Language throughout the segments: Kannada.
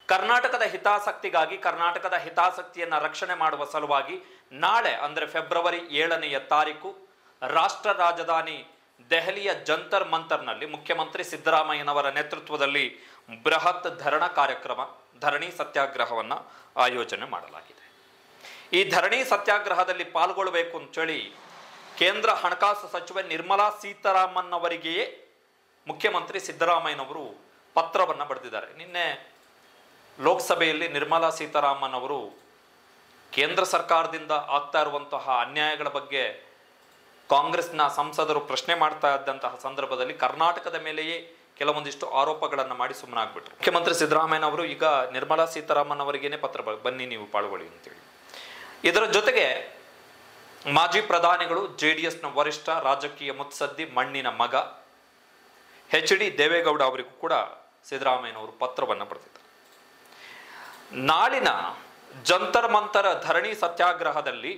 ಕರ್ನಾಟಕದ ಹಿತಾಸಕ್ತಿಗಾಗಿ ಕರ್ನಾಟಕದ ಹಿತಾಸಕ್ತಿಯನ್ನು ರಕ್ಷಣೆ ಮಾಡುವ ಸಲುವಾಗಿ ನಾಳೆ ಅಂದರೆ ಫೆಬ್ರವರಿ 7ನೇ ತಾರೀಕು ರಾಷ್ಟ್ರ ರಾಜಧಾನಿ ದೆಹಲಿಯ ಜಂತರ್ ಮಂತರ್ನಲ್ಲಿ ಮುಖ್ಯಮಂತ್ರಿ ಸಿದ್ದರಾಮಯ್ಯನವರ ನೇತೃತ್ವದಲ್ಲಿ ಬೃಹತ್ ಧರಣಿ ಸತ್ಯಾಗ್ರಹವನ್ನು ಆಯೋಜನೆ ಮಾಡಲಾಗಿದೆ. ಈ ಧರಣಿ ಸತ್ಯಾಗ್ರಹದಲ್ಲಿ ಪಾಲ್ಗೊಳ್ಳಬೇಕು ಅಂತೇಳಿ ಕೇಂದ್ರ ಹಣಕಾಸು ಸಚಿವೆ ನಿರ್ಮಲಾ ಸೀತಾರಾಮನ್ ಅವರಿಗೆಯೇ ಮುಖ್ಯಮಂತ್ರಿ ಸಿದ್ದರಾಮಯ್ಯನವರು ಪತ್ರವನ್ನು ಬರೆದಿದ್ದಾರೆ. ನಿನ್ನೆ ಲೋಕಸಭೆಯಲ್ಲಿ ನಿರ್ಮಲಾ ಸೀತಾರಾಮನ್ ಅವರು ಕೇಂದ್ರ ಸರ್ಕಾರದಿಂದ ಆಗ್ತಾ ಇರುವಂತಹ ಅನ್ಯಾಯಗಳ ಬಗ್ಗೆ ಕಾಂಗ್ರೆಸ್ನ ಸಂಸದರು ಪ್ರಶ್ನೆ ಮಾಡ್ತಾ ಇದ್ದಂತಹ ಸಂದರ್ಭದಲ್ಲಿ ಕರ್ನಾಟಕದ ಮೇಲೆಯೇ ಕೆಲವೊಂದಿಷ್ಟು ಆರೋಪಗಳನ್ನು ಮಾಡಿ ಸುಮ್ಮನಾಗ್ಬಿಟ್ರು. ಮುಖ್ಯಮಂತ್ರಿ ಸಿದ್ದರಾಮಯ್ಯನವರು ಈಗ ನಿರ್ಮಲಾ ಸೀತಾರಾಮನ್ ಅವರಿಗೇನೆ ಪತ್ರ ಬನ್ನಿ ನೀವು ಪಾಲ್ಗೊಳ್ಳಿ ಅಂತೇಳಿ. ಇದರ ಜೊತೆಗೆ ಮಾಜಿ ಪ್ರಧಾನಿಗಳು JDSನ ವರಿಷ್ಠ ರಾಜಕೀಯ ಮುತ್ಸದ್ದಿ ಮಣ್ಣಿನ ಮಗ HD ದೇವೇಗೌಡ ಅವರಿಗೂ ಕೂಡ ಸಿದ್ದರಾಮಯ್ಯನವರು ಪತ್ರವನ್ನು ಬರೆದಿದ್ದಾರೆ. ನಾಳಿನ ಜಂತರ್ ಮಂತರ ಧರಣಿ ಸತ್ಯಾಗ್ರಹದಲ್ಲಿ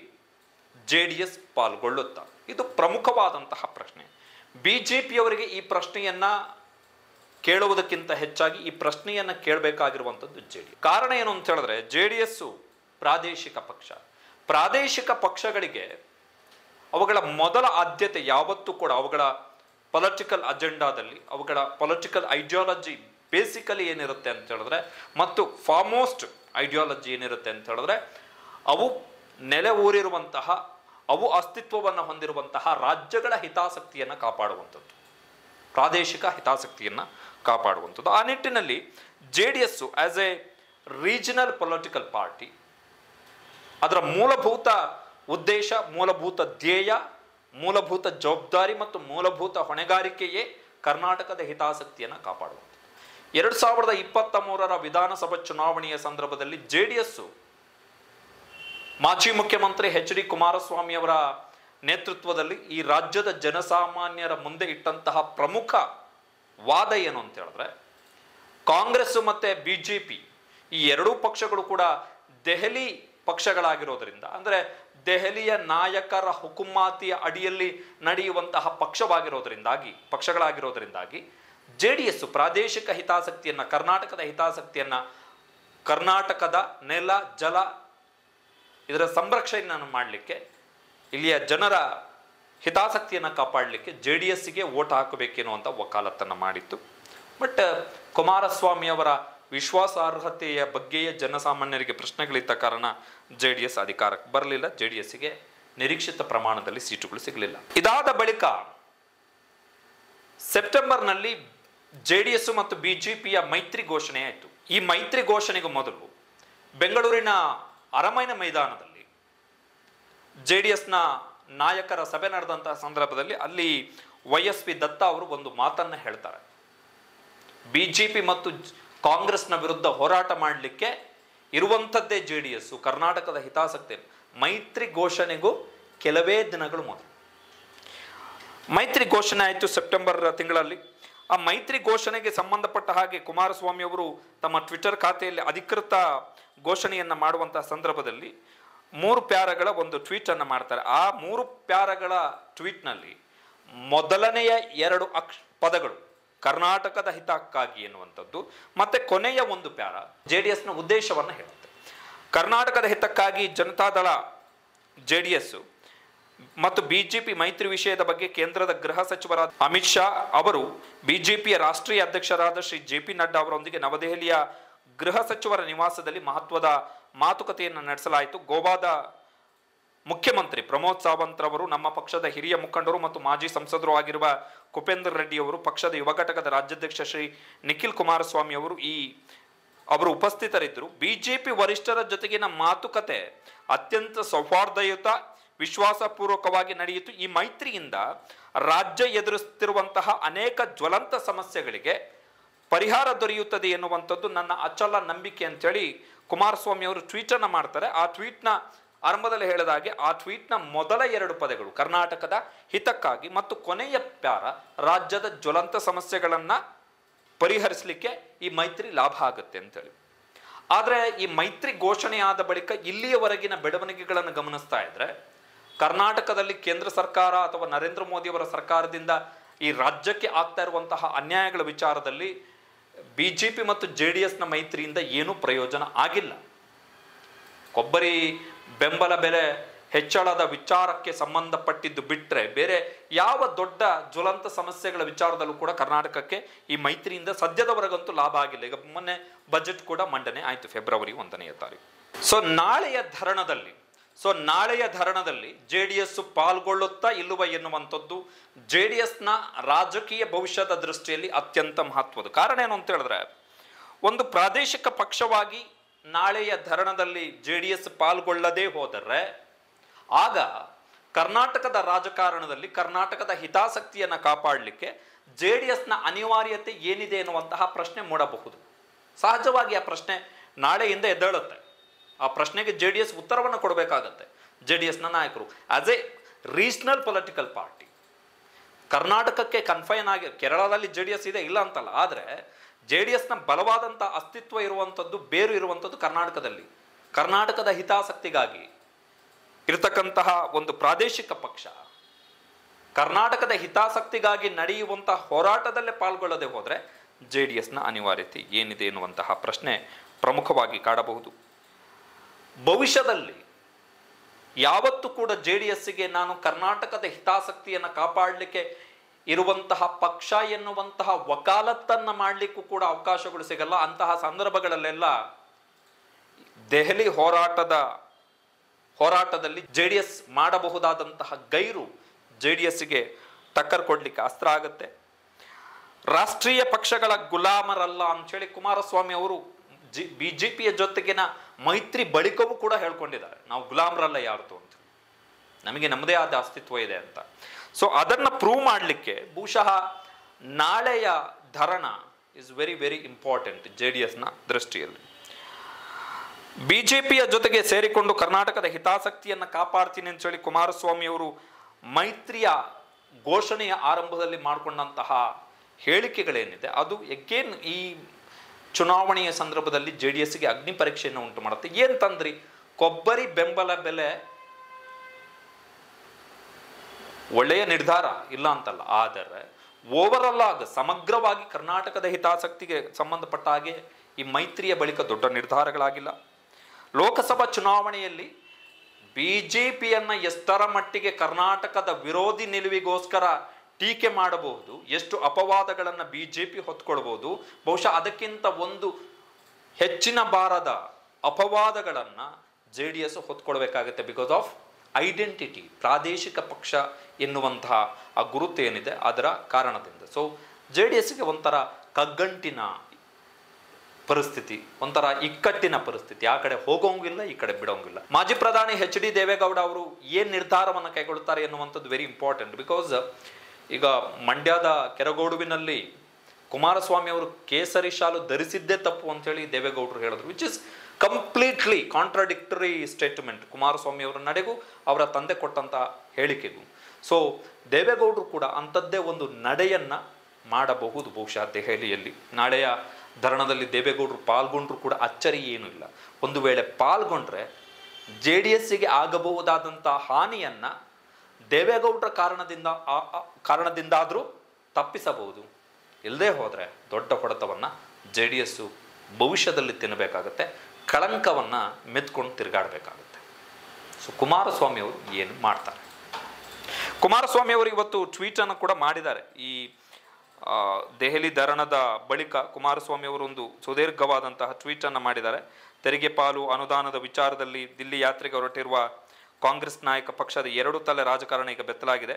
JDS ಪಾಲ್ಗೊಳ್ಳುತ್ತಾ? ಇದು ಪ್ರಮುಖವಾದಂತಹ ಪ್ರಶ್ನೆ. BJPಯವರಿಗೆ ಈ ಪ್ರಶ್ನೆಯನ್ನ ಕೇಳುವುದಕ್ಕಿಂತ ಹೆಚ್ಚಾಗಿ ಈ ಪ್ರಶ್ನೆಯನ್ನ ಕೇಳಬೇಕಾಗಿರುವಂಥದ್ದು JDS. ಕಾರಣ ಏನು ಅಂತ ಹೇಳಿದ್ರೆ JDS ಪ್ರಾದೇಶಿಕ ಪಕ್ಷ. ಪ್ರಾದೇಶಿಕ ಪಕ್ಷಗಳಿಗೆ ಅವುಗಳ ಮೊದಲ ಆದ್ಯತೆ ಯಾವತ್ತೂ ಕೂಡ ಅವುಗಳ ಪೊಲಿಟಿಕಲ್ ಅಜೆಂಡಾದಲ್ಲಿ ಅವುಗಳ ಪೊಲಿಟಿಕಲ್ ಐಡಿಯಾಲಜಿ ಬೇಸಿಕಲಿ ಏನಿರುತ್ತೆ ಅಂತ ಹೇಳಿದ್ರೆ ಮತ್ತು ಫಾರ್ಮೋಸ್ಟ್ ಐಡಿಯಾಲಜಿ ಏನಿರುತ್ತೆ ಅಂತ ಹೇಳಿದ್ರೆ ಅವು ನೆಲೆ ಊರಿರುವಂತಹ ಅವು ಅಸ್ತಿತ್ವವನ್ನು ಹೊಂದಿರುವಂತಹ ರಾಜ್ಯಗಳ ಹಿತಾಸಕ್ತಿಯನ್ನು ಕಾಪಾಡುವಂಥದ್ದು, ಪ್ರಾದೇಶಿಕ ಹಿತಾಸಕ್ತಿಯನ್ನು ಕಾಪಾಡುವಂಥದ್ದು. ಆ ನಿಟ್ಟಿನಲ್ಲಿ JDS as A regional political party ಅದರ ಮೂಲಭೂತ ಉದ್ದೇಶ, ಮೂಲಭೂತ ಧ್ಯೇಯ, ಮೂಲಭೂತ ಜವಾಬ್ದಾರಿ ಮತ್ತು ಮೂಲಭೂತ ಹೊಣೆಗಾರಿಕೆಯೇ ಕರ್ನಾಟಕದ ಹಿತಾಸಕ್ತಿಯನ್ನು ಕಾಪಾಡುವಂಥದ್ದು. 2023ರ ವಿಧಾನಸಭಾ ಚುನಾವಣೆಯ ಸಂದರ್ಭದಲ್ಲಿ JDS ಮಾಜಿ ಮುಖ್ಯಮಂತ್ರಿ HD ಕುಮಾರಸ್ವಾಮಿ ಅವರ ನೇತೃತ್ವದಲ್ಲಿ ಈ ರಾಜ್ಯದ ಜನಸಾಮಾನ್ಯರ ಮುಂದೆ ಇಟ್ಟಂತಹ ಪ್ರಮುಖ ವಾದ ಏನು ಅಂತ ಹೇಳಿದ್ರೆ ಕಾಂಗ್ರೆಸ್ ಮತ್ತೆ BJP ಈ ಎರಡೂ ಪಕ್ಷಗಳು ಕೂಡ ದೆಹಲಿ ಪಕ್ಷಗಳಾಗಿರೋದ್ರಿಂದ, ಅಂದರೆ ದೆಹಲಿಯ ನಾಯಕರ ಹುಕುಮಾತಿಯ ಅಡಿಯಲ್ಲಿ ನಡೆಯುವಂತಹ ಪಕ್ಷಗಳಾಗಿರೋದ್ರಿಂದಾಗಿ JDS ಪ್ರಾದೇಶಿಕ ಹಿತಾಸಕ್ತಿಯನ್ನು, ಕರ್ನಾಟಕದ ಹಿತಾಸಕ್ತಿಯನ್ನು, ಕರ್ನಾಟಕದ ನೆಲ ಜಲ ಇದರ ಸಂರಕ್ಷಣೆಯನ್ನು ಮಾಡಲಿಕ್ಕೆ, ಇಲ್ಲಿಯ ಜನರ ಹಿತಾಸಕ್ತಿಯನ್ನು ಕಾಪಾಡಲಿಕ್ಕೆ JDSಗೆ ವೋಟ್ ಹಾಕಬೇಕೆನ್ನುವಂಥ ವಕಾಲತ್ತನ್ನು ಮಾಡಿತ್ತು. ಬಟ್ ಕುಮಾರಸ್ವಾಮಿ ಅವರ ವಿಶ್ವಾಸಾರ್ಹತೆಯ ಬಗ್ಗೆಯೇ ಜನಸಾಮಾನ್ಯರಿಗೆ ಪ್ರಶ್ನೆಗಳಿದ್ದ ಕಾರಣ JDS ಅಧಿಕಾರಕ್ಕೆ ಬರಲಿಲ್ಲ. JDSಗೆ ನಿರೀಕ್ಷಿತ ಪ್ರಮಾಣದಲ್ಲಿ ಸೀಟುಗಳು ಸಿಗಲಿಲ್ಲ. ಇದಾದ ಬಳಿಕ ಸೆಪ್ಟೆಂಬರ್ನಲ್ಲಿ JDS ಮತ್ತು BJPಯ ಮೈತ್ರಿ ಘೋಷಣೆ ಆಯಿತು. ಈ ಮೈತ್ರಿ ಘೋಷಣೆಗೂ ಮೊದಲು ಬೆಂಗಳೂರಿನ ಅರಮನೆ ಮೈದಾನದಲ್ಲಿ JDSನ ನಾಯಕರ ಸಭೆ ನಡೆದಂತಹ ಸಂದರ್ಭದಲ್ಲಿ ಅಲ್ಲಿ YSP ದತ್ತ ಅವರು ಒಂದು ಮಾತನ್ನು ಹೇಳ್ತಾರೆ. BJP ಮತ್ತು ಕಾಂಗ್ರೆಸ್ನ ವಿರುದ್ಧ ಹೋರಾಟ ಮಾಡಲಿಕ್ಕೆ ಇರುವಂಥದ್ದೇ JDS, ಕರ್ನಾಟಕದ ಹಿತಾಸಕ್ತಿ. ಮೈತ್ರಿ ಘೋಷಣೆಗೂ ಕೆಲವೇ ದಿನಗಳು ಮೊದಲು ಮೈತ್ರಿ ಘೋಷಣೆ ಆಯಿತು ಸೆಪ್ಟೆಂಬರ್ ತಿಂಗಳಲ್ಲಿ. ಆ ಮೈತ್ರಿ ಘೋಷಣೆಗೆ ಸಂಬಂಧಪಟ್ಟ ಹಾಗೆ ಕುಮಾರಸ್ವಾಮಿ ಅವರು ತಮ್ಮ ಟ್ವಿಟರ್ ಖಾತೆಯಲ್ಲಿ ಅಧಿಕೃತ ಘೋಷಣೆಯನ್ನು ಮಾಡುವಂತಹ ಸಂದರ್ಭದಲ್ಲಿ 3 ಪ್ಯಾರಗಳ ಒಂದು ಟ್ವೀಟನ್ನು ಮಾಡ್ತಾರೆ. ಆ 3 ಪ್ಯಾರಗಳ ಟ್ವೀಟ್ನಲ್ಲಿ ಮೊದಲನೆಯ 2 ಪದಗಳು ಕರ್ನಾಟಕದ ಹಿತಕ್ಕಾಗಿ ಎನ್ನುವಂಥದ್ದು, ಮತ್ತೆ ಕೊನೆಯ ಒಂದು ಪ್ಯಾರ JDSನ ಉದ್ದೇಶವನ್ನು ಹೇಳುತ್ತೆ. ಕರ್ನಾಟಕದ ಹಿತಕ್ಕಾಗಿ ಜನತಾದಳ JDS ಮತ್ತು BJP ಮೈತ್ರಿ ವಿಷಯದ ಬಗ್ಗೆ ಕೇಂದ್ರದ ಗೃಹ ಸಚಿವರಾದ ಅಮಿತ್ ಶಾ ಅವರು BJPಯ ರಾಷ್ಟ್ರೀಯ ಅಧ್ಯಕ್ಷರಾದ ಶ್ರೀ JP ನಡ್ಡಾ ಅವರೊಂದಿಗೆ ನವದೆಹಲಿಯ ಗೃಹ ಸಚಿವರ ನಿವಾಸದಲ್ಲಿ ಮಹತ್ವದ ಮಾತುಕತೆಯನ್ನು ನಡೆಸಲಾಯಿತು. ಗೋವಾದ ಮುಖ್ಯಮಂತ್ರಿ ಪ್ರಮೋದ್ ಸಾವಂತ್ ರವರು, ನಮ್ಮ ಪಕ್ಷದ ಹಿರಿಯ ಮುಖಂಡರು ಮತ್ತು ಮಾಜಿ ಸಂಸದರು ಆಗಿರುವ ಕುಪೇಂದರ್ ರೆಡ್ಡಿ ಅವರು, ಪಕ್ಷದ ಯುವ ಘಟಕದ ರಾಜ್ಯಾಧ್ಯಕ್ಷ ಶ್ರೀ ನಿಖಿಲ್ ಕುಮಾರಸ್ವಾಮಿ ಅವರು ಉಪಸ್ಥಿತರಿದ್ದರು. BJP ವರಿಷ್ಠರ ಜೊತೆಗಿನ ಮಾತುಕತೆ ಅತ್ಯಂತ ಸೌಹಾರ್ದಯುತ, ವಿಶ್ವಾಸಪೂರ್ವಕವಾಗಿ ನಡೆಯಿತು. ಈ ಮೈತ್ರಿಯಿಂದ ರಾಜ್ಯ ಎದುರಿಸುತ್ತಿರುವಂತಹ ಅನೇಕ ಜ್ವಲಂತ ಸಮಸ್ಯೆಗಳಿಗೆ ಪರಿಹಾರ ದೊರೆಯುತ್ತದೆ ಎನ್ನುವಂಥದ್ದು ನನ್ನ ಅಚಲ ನಂಬಿಕೆ ಅಂತೇಳಿ ಕುಮಾರಸ್ವಾಮಿ ಅವರು ಟ್ವೀಟನ್ನು ಮಾಡ್ತಾರೆ. ಆ ಟ್ವೀಟ್ನ ಆರಂಭದಲ್ಲಿ ಹೇಳಿದ ಹಾಗೆ ಆ ಟ್ವೀಟ್ನ ಮೊದಲ 2 ಪದಗಳು ಕರ್ನಾಟಕದ ಹಿತಕ್ಕಾಗಿ ಮತ್ತು ಕೊನೆಯ ಪ್ಯಾರ ರಾಜ್ಯದ ಜ್ವಲಂತ ಸಮಸ್ಯೆಗಳನ್ನು ಪರಿಹರಿಸಲಿಕ್ಕೆ ಈ ಮೈತ್ರಿ ಲಾಭ ಆಗುತ್ತೆ ಅಂತೇಳಿ. ಆದರೆ ಈ ಮೈತ್ರಿ ಘೋಷಣೆ ಆದ ಬಳಿಕ ಇಲ್ಲಿಯವರೆಗಿನ ಬೆಳವಣಿಗೆಗಳನ್ನು ಗಮನಿಸ್ತಾ ಇದ್ರೆ ಕರ್ನಾಟಕದಲ್ಲಿ ಕೇಂದ್ರ ಸರ್ಕಾರ ಅಥವಾ ನರೇಂದ್ರ ಮೋದಿ ಅವರ ಸರ್ಕಾರದಿಂದ ಈ ರಾಜ್ಯಕ್ಕೆ ಆಗ್ತಾ ಇರುವಂತಹ ಅನ್ಯಾಯಗಳ ವಿಚಾರದಲ್ಲಿ BJP ಮತ್ತು JDSನ ಮೈತ್ರಿಯಿಂದ ಏನೂ ಪ್ರಯೋಜನ ಆಗಿಲ್ಲ. ಕೊಬ್ಬರಿ ಬೆಂಬಲ ಬೆಲೆ ಹೆಚ್ಚಳದ ವಿಚಾರಕ್ಕೆ ಸಂಬಂಧಪಟ್ಟಿದ್ದು ಬಿಟ್ಟರೆ ಬೇರೆ ಯಾವ ದೊಡ್ಡ ಜ್ವಲಂತ ಸಮಸ್ಯೆಗಳ ವಿಚಾರದಲ್ಲೂ ಕೂಡ ಕರ್ನಾಟಕಕ್ಕೆ ಈ ಮೈತ್ರಿಯಿಂದ ಸದ್ಯದವರೆಗಂತೂ ಲಾಭ ಆಗಿಲ್ಲ. ಈಗ ಮೊನ್ನೆ ಬಜೆಟ್ ಕೂಡ ಮಂಡನೆ ಆಯಿತು ಫೆಬ್ರವರಿ 1ನೇ ತಾರೀಕು. ನಾಳೆಯ ಧರಣದಲ್ಲಿ JDS ಪಾಲ್ಗೊಳ್ಳುತ್ತಾ ಇಲ್ಲವ ಎನ್ನುವಂಥದ್ದು JDSನ ರಾಜಕೀಯ ಭವಿಷ್ಯದ ದೃಷ್ಟಿಯಲ್ಲಿ ಅತ್ಯಂತ ಮಹತ್ವದ. ಕಾರಣ ಏನು ಅಂತ ಹೇಳಿದ್ರೆ, ಒಂದು ಪ್ರಾದೇಶಿಕ ಪಕ್ಷವಾಗಿ ನಾಳೆಯ ಧರಣದಲ್ಲಿ JDS ಪಾಲ್ಗೊಳ್ಳದೇ ಹೋದರೆ ಆಗ ಕರ್ನಾಟಕದ ರಾಜಕಾರಣದಲ್ಲಿ ಕರ್ನಾಟಕದ ಹಿತಾಸಕ್ತಿಯನ್ನು ಕಾಪಾಡಲಿಕ್ಕೆ JDSನ ಅನಿವಾರ್ಯತೆ ಏನಿದೆ ಎನ್ನುವಂತಹ ಪ್ರಶ್ನೆ ಮೂಡಬಹುದು. ಸಹಜವಾಗಿ ಆ ಪ್ರಶ್ನೆ ನಾಳೆಯಿಂದ ಎದ್ದೇಳುತ್ತೆ. ಆ ಪ್ರಶ್ನೆಗೆ JDS ಉತ್ತರವನ್ನು ಕೊಡಬೇಕಾಗತ್ತೆ. JDSನ ನಾಯಕರು as A regional political party ಕರ್ನಾಟಕಕ್ಕೆ ಕನ್ಫೈನ್ ಆಗಿ, ಕೇರಳದಲ್ಲಿ JDS ಇದೆ ಇಲ್ಲ ಅಂತಲ್ಲ, ಆದರೆ JDSನ ಬಲವಾದಂಥ ಅಸ್ತಿತ್ವ ಇರುವಂಥದ್ದು, ಬೇರು ಇರುವಂಥದ್ದು ಕರ್ನಾಟಕದಲ್ಲಿ. ಕರ್ನಾಟಕದ ಹಿತಾಸಕ್ತಿಗಾಗಿ ಇರತಕ್ಕಂತಹ ಒಂದು ಪ್ರಾದೇಶಿಕ ಪಕ್ಷ ಕರ್ನಾಟಕದ ಹಿತಾಸಕ್ತಿಗಾಗಿ ನಡೆಯುವಂತಹ ಹೋರಾಟದಲ್ಲೇ ಪಾಲ್ಗೊಳ್ಳದೆ ಹೋದರೆ JDSನ ಅನಿವಾರ್ಯತೆ ಏನಿದೆ ಎನ್ನುವಂತಹ ಪ್ರಶ್ನೆ ಪ್ರಮುಖವಾಗಿ ಕಾಡಬಹುದು. ಭವಿಷ್ಯದಲ್ಲಿ ಯಾವತ್ತೂ ಕೂಡ JDSಗೆ ನಾನು ಕರ್ನಾಟಕದ ಹಿತಾಸಕ್ತಿಯನ್ನು ಕಾಪಾಡಲಿಕ್ಕೆ ಇರುವಂತಹ ಪಕ್ಷ ಎನ್ನುವಂತಹ ವಕಾಲತ್ತನ್ನು ಮಾಡಲಿಕ್ಕೂ ಕೂಡ ಅವಕಾಶಗಳು ಸಿಗಲ್ಲ. ಅಂತಹ ಸಂದರ್ಭಗಳಲ್ಲೆಲ್ಲ ದೆಹಲಿ ಹೋರಾಟದಲ್ಲಿ JDS ಮಾಡಬಹುದಾದಂತಹ ಗೈರು JDSಗೆ ಟಕ್ಕರ್ ಕೊಡಲಿಕ್ಕೆ ಅಸ್ತ್ರ ಆಗುತ್ತೆ. ರಾಷ್ಟ್ರೀಯ ಪಕ್ಷಗಳ ಗುಲಾಮರಲ್ಲ ಅಂತೇಳಿ ಕುಮಾರಸ್ವಾಮಿ ಅವರು BJPಯ ಜೊತೆಗಿನ ಮೈತ್ರಿ ಬಳಿಕವೂ ಕೂಡ ಹೇಳ್ಕೊಂಡಿದ್ದಾರೆ, ನಾವು ಗುಲಾಮರಲ್ಲ ಯಾರ್ದು ಅಂತ, ನಮಗೆ ನಮ್ಮದೇ ಆದ ಅಸ್ತಿತ್ವ ಇದೆ ಅಂತ. ಸೊ ಅದನ್ನು ಪ್ರೂವ್ ಮಾಡಲಿಕ್ಕೆ ಬಹುಶಃ ನಾಳೆಯ ಧರಣ ಇಸ್ ವೆರಿ ವೆರಿ ಇಂಪಾರ್ಟೆಂಟ್ JDSನ ದೃಷ್ಟಿಯಲ್ಲಿ. BJPಯ ಜೊತೆಗೆ ಸೇರಿಕೊಂಡು ಕರ್ನಾಟಕದ ಹಿತಾಸಕ್ತಿಯನ್ನು ಕಾಪಾಡ್ತೀನಿ ಅಂತೇಳಿ ಕುಮಾರಸ್ವಾಮಿ ಅವರು ಮೈತ್ರಿಯ ಘೋಷಣೆಯ ಆರಂಭದಲ್ಲಿ ಮಾಡಿಕೊಂಡಂತಹ ಹೇಳಿಕೆಗಳೇನಿದೆ ಅದು ಎಗೇನ್ ಈ ಚುನಾವಣೆಯ ಸಂದರ್ಭದಲ್ಲಿ JDSಗೆ ಅಗ್ನಿ ಪರೀಕ್ಷೆಯನ್ನು ಉಂಟು ಮಾಡುತ್ತೆ. ಏನು ತಂದ್ರಿ, ಕೊಬ್ಬರಿ ಬೆಂಬಲ ಬೆಲೆ ಒಳ್ಳೆಯ ನಿರ್ಧಾರ ಇಲ್ಲ ಅಂತಲ್ಲ, ಆದರೆ ಓವರ್ ಆಲ್ ಸಮಗ್ರವಾಗಿ ಕರ್ನಾಟಕದ ಹಿತಾಸಕ್ತಿಗೆ ಸಂಬಂಧಪಟ್ಟ ಹಾಗೆ ಈ ಮೈತ್ರಿಯ ಬಳಿಕ ದೊಡ್ಡ ನಿರ್ಧಾರಗಳಾಗಿಲ್ಲ. ಲೋಕಸಭಾ ಚುನಾವಣೆಯಲ್ಲಿ BJPಯನ್ನು ಎಷ್ಟರ ಮಟ್ಟಿಗೆ ಕರ್ನಾಟಕದ ವಿರೋಧಿ ನಿಲುವಿಗೋಸ್ಕರ ಟೀಕೆ ಮಾಡಬಹುದು, ಎಷ್ಟು ಅಪವಾದಗಳನ್ನು BJP ಹೊತ್ಕೊಳ್ಬಹುದು, ಬಹುಶಃ ಅದಕ್ಕಿಂತ ಒಂದು ಹೆಚ್ಚಿನ ಬಾರದ ಅಪವಾದಗಳನ್ನು JDS ಹೊತ್ಕೊಳ್ಬೇಕಾಗುತ್ತೆ. ಬಿಕಾಸ್ ಆಫ್ ಐಡೆಂಟಿಟಿ, ಪ್ರಾದೇಶಿಕ ಪಕ್ಷ ಎನ್ನುವಂತಹ ಆ ಗುರುತು ಏನಿದೆ ಅದರ ಕಾರಣದಿಂದ. ಸೊ JDSಗೆ ಒಂಥರ ಕಗ್ಗಂಟಿನ ಪರಿಸ್ಥಿತಿ, ಒಂಥರ ಇಕ್ಕಟ್ಟಿನ ಪರಿಸ್ಥಿತಿ, ಆ ಕಡೆ ಹೋಗೋಂಗಿಲ್ಲ ಈ ಕಡೆ ಬಿಡೋಂಗಿಲ್ಲ. ಮಾಜಿ ಪ್ರಧಾನಿ HD ದೇವೇಗೌಡ ಅವರು ಏನು ನಿರ್ಧಾರವನ್ನು ಕೈಗೊಳ್ಳುತ್ತಾರೆ ಎನ್ನುವಂಥದ್ದು ವೆರಿ ಇಂಪಾರ್ಟೆಂಟ್. ಬಿಕಾಸ್ ಈಗ ಮಂಡ್ಯದ ಕೆರಗೋಡುವಿನಲ್ಲಿ ಕುಮಾರಸ್ವಾಮಿ ಅವರು ಕೇಸರಿ ಶಾಲು ಧರಿಸಿದ್ದೇ ತಪ್ಪು ಅಂತೇಳಿ ದೇವೇಗೌಡರು ಹೇಳಿದ್ರು, which is completely contradictory statement Kumaraswamy ಅವರ ನಡೆಗೂ ಅವರ ತಂದೆ ಕೊಟ್ಟಂಥ ಹೇಳಿಕೆಗೂ. ಸೊ ದೇವೇಗೌಡರು ಕೂಡ ಅಂಥದ್ದೇ ಒಂದು ನಡೆಯನ್ನು ಮಾಡಬಹುದು ಬಹುಶಃ ದೆಹಲಿಯಲ್ಲಿ. ನಾಳೆಯ ಧರಣದಲ್ಲಿ ದೇವೇಗೌಡರು ಪಾಲ್ಗೊಂಡ್ರು ಕೂಡ ಅಚ್ಚರಿ ಏನೂ ಇಲ್ಲ. ಒಂದು ವೇಳೆ ಪಾಲ್ಗೊಂಡ್ರೆ JDSಗೆ ಆಗಬಹುದಾದಂಥ ಹಾನಿಯನ್ನು ದೇವೇಗೌಡರ ಕಾರಣದಿಂದಾದರೂ ತಪ್ಪಿಸಬಹುದು. ಇಲ್ಲದೆ ಹೋದರೆ ದೊಡ್ಡ ಹೊಡೆತವನ್ನು JDS ಭವಿಷ್ಯದಲ್ಲಿ ತಿನ್ನಬೇಕಾಗತ್ತೆ, ಕಳಂಕವನ್ನು ಮೆತ್ಕೊಂಡು ತಿರುಗಾಡಬೇಕಾಗುತ್ತೆ. ಸೊ ಕುಮಾರಸ್ವಾಮಿ ಅವರು ಏನು ಮಾಡ್ತಾರೆ? ಕುಮಾರಸ್ವಾಮಿ ಅವರು ಇವತ್ತು ಟ್ವೀಟನ್ನು ಕೂಡ ಮಾಡಿದ್ದಾರೆ. ಈ ದೆಹಲಿ ಧರಣದ ಬಳಿಕ ಕುಮಾರಸ್ವಾಮಿ ಅವರು ಒಂದು ಸುದೀರ್ಘವಾದಂತಹ ಟ್ವೀಟನ್ನು ಮಾಡಿದ್ದಾರೆ. ತೆರಿಗೆ ಪಾಲು ಅನುದಾನದ ವಿಚಾರದಲ್ಲಿ ದಿಲ್ಲಿ ಯಾತ್ರೆಗೆ ಹೊರಟಿರುವ ಕಾಂಗ್ರೆಸ್ ನಾಯಕ ಪಕ್ಷದ ಎರಡು ತಲೆ ರಾಜಕಾರಣ ಈಗ ಬೆತ್ತಲಾಗಿದೆ.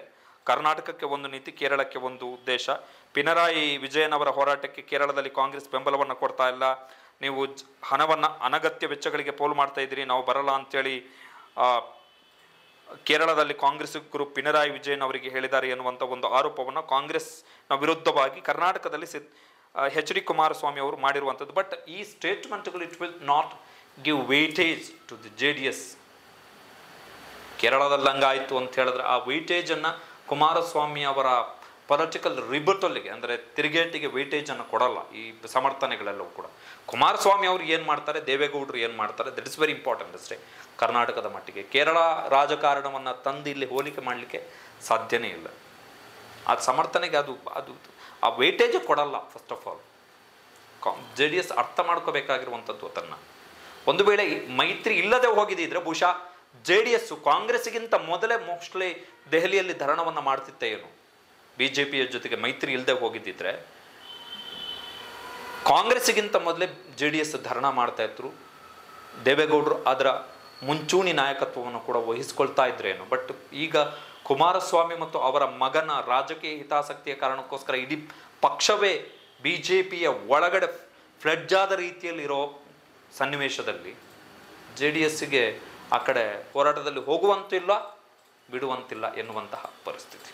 ಕರ್ನಾಟಕಕ್ಕೆ ಒಂದು ನೀತಿ, ಕೇರಳಕ್ಕೆ ಒಂದು ಉದ್ದೇಶ. ಪಿನರಾಯಿ ವಿಜಯನ್ ಅವರ ಹೋರಾಟಕ್ಕೆ ಕೇರಳದಲ್ಲಿ ಕಾಂಗ್ರೆಸ್ ಬೆಂಬಲವನ್ನು ಕೊಡ್ತಾ ಇಲ್ಲ, ನೀವು ಹಣವನ್ನು ಅನಗತ್ಯ ವೆಚ್ಚಗಳಿಗೆ ಪೋಲು ಮಾಡ್ತಾ ಇದ್ದೀರಿ, ನಾವು ಬರಲ್ಲ ಅಂತೇಳಿ ಕೇರಳದಲ್ಲಿ ಕಾಂಗ್ರೆಸ್ ಗ್ರೂಪ್ ಪಿನರಾಯಿ ವಿಜಯನ್ ಅವರಿಗೆ ಹೇಳಿದ್ದಾರೆ ಎನ್ನುವಂಥ ಒಂದು ಆರೋಪವನ್ನು ಕಾಂಗ್ರೆಸ್ನ ವಿರುದ್ಧವಾಗಿ ಕರ್ನಾಟಕದಲ್ಲಿ HD ಕುಮಾರಸ್ವಾಮಿ ಅವರು ಮಾಡಿರುವಂಥದ್ದು. ಬಟ್ ಈ ಸ್ಟೇಟ್ಮೆಂಟ್ಗಳು it will not give weightage to the JDS. ಕೇರಳದಲ್ಲಿ ಹಂಗಾಯಿತು ಅಂತ ಹೇಳಿದ್ರೆ ಆ ವೆಯ್ಟೇಜನ್ನು ಕುಮಾರಸ್ವಾಮಿ ಅವರ ಪೊಲಿಟಿಕಲ್ ರಿಬಟಲ್ಗೆ ಅಂದರೆ ತಿರುಗೇಟಿಗೆ ವೆಯ್ಟೇಜನ್ನು ಕೊಡಲ್ಲ ಈ ಸಮರ್ಥನೆಗಳೆಲ್ಲವೂ ಕೂಡ. ಕುಮಾರಸ್ವಾಮಿ ಅವರು ಏನು ಮಾಡ್ತಾರೆ, ದೇವೇಗೌಡರು ಏನು ಮಾಡ್ತಾರೆ, ದಟ್ ಇಸ್ ವೆರಿ ಇಂಪಾರ್ಟೆಂಟ್ ಅಷ್ಟೇ. ಕರ್ನಾಟಕದ ಮಟ್ಟಿಗೆ ಕೇರಳ ರಾಜಕಾರಣವನ್ನು ತಂದು ಇಲ್ಲಿ ಹೋಲಿಕೆ ಮಾಡಲಿಕ್ಕೆ ಸಾಧ್ಯನೇ ಇಲ್ಲ. ಆ ಸಮರ್ಥನೆಗೆ ಅದು ಆ ವೆಯ್ಟೇಜ್ ಕೊಡಲ್ಲ first of all. J D S ಅರ್ಥ ಮಾಡ್ಕೋಬೇಕಾಗಿರುವಂಥದ್ದು ಅದನ್ನು. ಒಂದು ವೇಳೆ ಮೈತ್ರಿ ಇಲ್ಲದೆ ಹೋಗಿದ್ದಿದ್ರೆ ಬಹುಶಃ ಜೆ ಡಿ ಎಸ್ ಕಾಂಗ್ರೆಸ್ಗಿಂತ ಮೊದಲೇ ಮೋಸ್ಟ್ಲಿ ದೆಹಲಿಯಲ್ಲಿ ಧರಣವನ್ನು ಮಾಡ್ತಿತ್ತೆ ಏನು. ಬಿ ಜೆ ಪಿಯ ಜೊತೆಗೆ ಮೈತ್ರಿ ಇಲ್ಲದೆ ಹೋಗಿದ್ದಿದ್ರೆ ಕಾಂಗ್ರೆಸ್ಗಿಂತ ಮೊದಲೇ ಜೆ ಡಿ ಎಸ್ ಧರಣ ಮಾಡ್ತಾ ಇದ್ರು. ದೇವೇಗೌಡರು ಅದರ ಮುಂಚೂಣಿ ನಾಯಕತ್ವವನ್ನು ಕೂಡ ವಹಿಸ್ಕೊಳ್ತಾ ಇದ್ರೇನು. ಬಟ್ ಈಗ ಕುಮಾರಸ್ವಾಮಿ ಮತ್ತು ಅವರ ಮಗನ ರಾಜಕೀಯ ಹಿತಾಸಕ್ತಿಯ ಕಾರಣಕ್ಕೋಸ್ಕರ ಇಡೀ ಪಕ್ಷವೇ ಬಿ ಜೆ ಪಿಯ ಒಳಗಡೆ ಫ್ಲಡ್ಜ್ ಆದ ರೀತಿಯಲ್ಲಿ ಇರೋ ಸನ್ನಿವೇಶದಲ್ಲಿ ಜೆ ಡಿ ಎಸ್ಸಿಗೆ ಆ ಕಡೆ ಹೋರಾಟದಲ್ಲಿ ಹೋಗುವಂತಿಲ್ಲ, ಬಿಡುವಂತಿಲ್ಲ ಎನ್ನುವಂತಹ ಪರಿಸ್ಥಿತಿ.